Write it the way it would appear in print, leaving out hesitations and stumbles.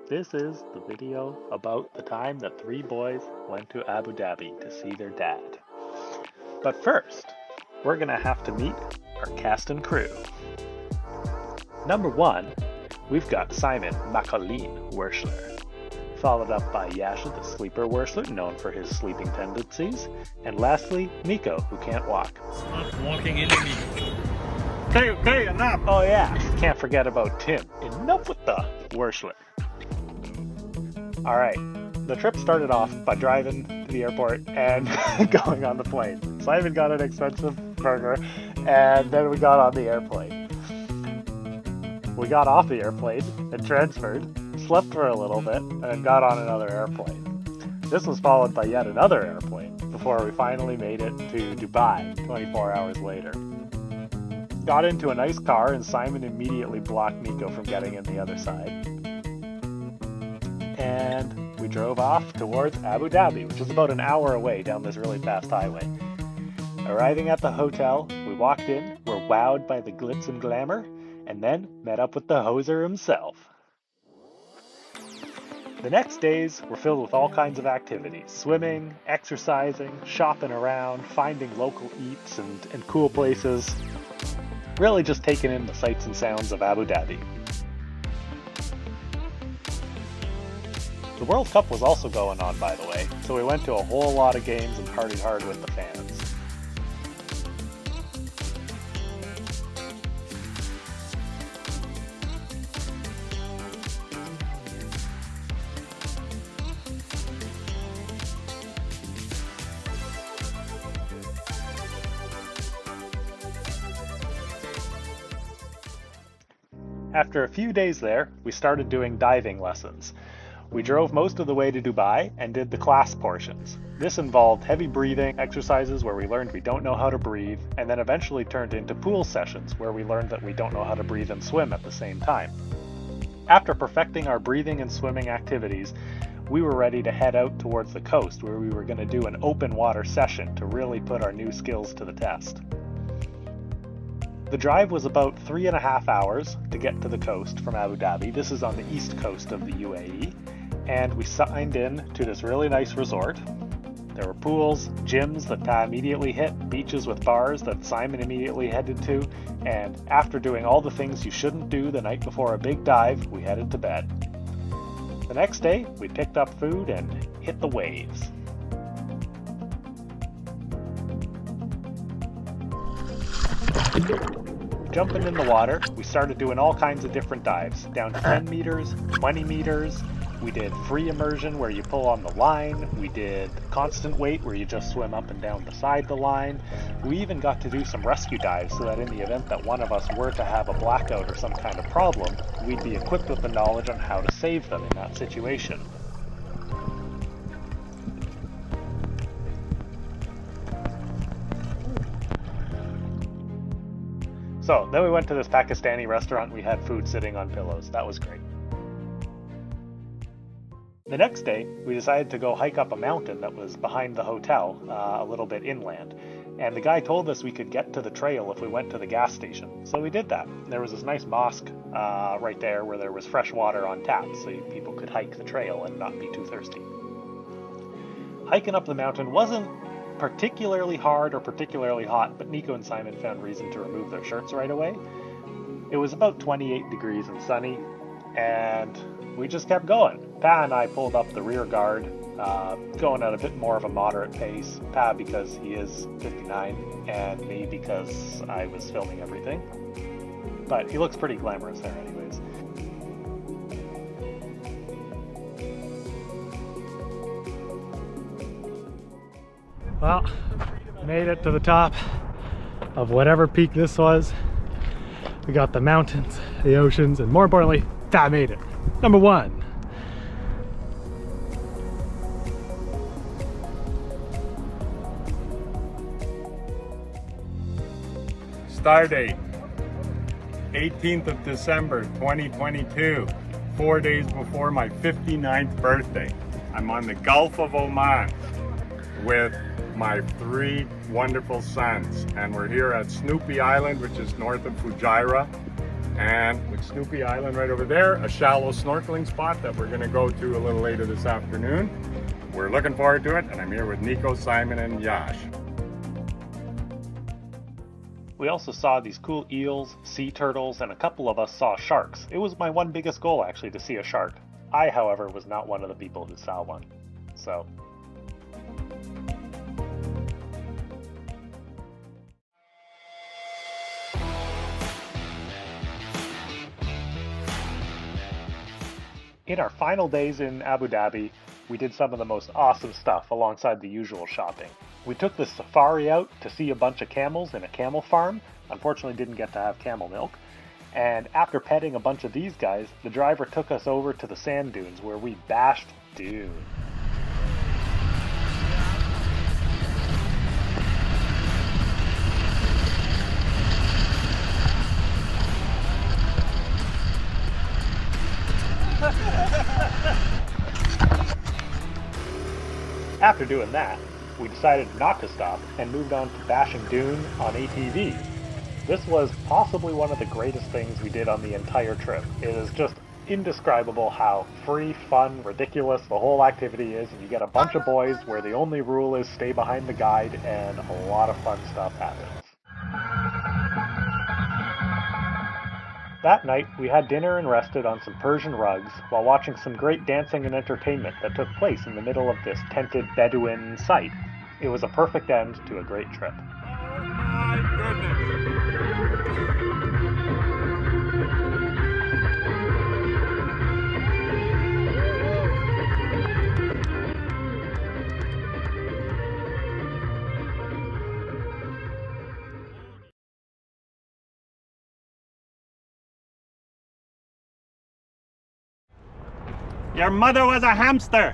This is the video about the time that three boys went to Abu Dhabi to see their dad. But first, we're gonna have to meet our cast and crew. Number one, we've got Simon Macaulay Werschler, followed up by Yasha the Sleeper Werschler, known for his sleeping tendencies, and lastly, Nico, who can't walk. Stop walking into me. Okay, enough! Oh yeah, can't forget about Tim. Enough with the Werschler. Alright, the trip started off by driving to the airport and going on the plane. Simon got an expensive burger, and then we got on the airplane. We got off the airplane and transferred, slept for a little bit, and then got on another airplane. This was followed by yet another airplane before we finally made it to Dubai 24 hours later. Got into a nice car and Simon immediately blocked Nico from getting in the other side. And we drove off towards Abu Dhabi, which is about an hour away down this really fast highway. Arriving at the hotel, we walked in, were wowed by the glitz and glamour, and then met up with the hoser himself. The next days were filled with all kinds of activities: swimming, exercising, shopping around, finding local eats and cool places. Really just taking in the sights and sounds of Abu Dhabi. The World Cup was also going on, by the way, so we went to a whole lot of games and partied hard with the fans. After a few days there, we started doing diving lessons. We drove most of the way to Dubai and did the class portions. This involved heavy breathing exercises where we learned we don't know how to breathe, and then eventually turned into pool sessions where we learned that we don't know how to breathe and swim at the same time. After perfecting our breathing and swimming activities, we were ready to head out towards the coast where we were going to do an open water session to really put our new skills to the test. The drive was about 3.5 hours to get to the coast from Abu Dhabi. This is on the east coast of the UAE. And we signed in to this really nice resort. There were pools, gyms that Ta immediately hit, beaches with bars that Simon immediately headed to, and after doing all the things you shouldn't do the night before a big dive, we headed to bed. The next day, we picked up food and hit the waves. Jumping in the water, we started doing all kinds of different dives, down to 10 meters, 20 meters. We did free immersion where you pull on the line. We did constant weight where you just swim up and down beside the line. We even got to do some rescue dives so that in the event that one of us were to have a blackout or some kind of problem, we'd be equipped with the knowledge on how to save them in that situation. So then we went to this Pakistani restaurant. We had food sitting on pillows. That was great. The next day, we decided to go hike up a mountain that was behind the hotel, a little bit inland. And the guy told us we could get to the trail if we went to the gas station. So we did that. There was this nice mosque right there where there was fresh water on tap, so people could hike the trail and not be too thirsty. Hiking up the mountain wasn't particularly hard or particularly hot, but Nico and Simon found reason to remove their shirts right away. It was about 28 degrees and sunny, and we just kept going. Pa and I pulled up the rear guard, going at a bit more of a moderate pace. Pa because he is 59, and me because I was filming everything. But he looks pretty glamorous there anyways. Well, made it to the top of whatever peak this was. We got the mountains, the oceans, and more importantly, I made it. Number one. Star date, 18th of December, 2022, 4 days before my 59th birthday. I'm on the Gulf of Oman with my 3 wonderful sons, and we're here at Snoopy Island, which is north of Fujairah. And with Snoopy Island right over there, a shallow snorkeling spot that we're gonna go to a little later this afternoon. We're looking forward to it, and I'm here with Nico, Simon, and Yash. We also saw these cool eels, sea turtles, and a couple of us saw sharks. It was my one biggest goal actually to see a shark. I, however, was not one of the people who saw one. So in our final days in Abu Dhabi, we did some of the most awesome stuff alongside the usual shopping. We took the safari out to see a bunch of camels in a camel farm. Unfortunately didn't get to have camel milk. And after petting a bunch of these guys, the driver took us over to the sand dunes where we bashed Dune. After doing that, we decided not to stop and moved on to bashing Dune on ATVs. This was possibly one of the greatest things we did on the entire trip. It is just indescribable how free, fun, ridiculous the whole activity is, and you get a bunch of boys where the only rule is stay behind the guide, and a lot of fun stuff happens. That night, we had dinner and rested on some Persian rugs while watching some great dancing and entertainment that took place in the middle of this tented Bedouin site. It was a perfect end to a great trip. Oh my goodness! Your mother was a hamster.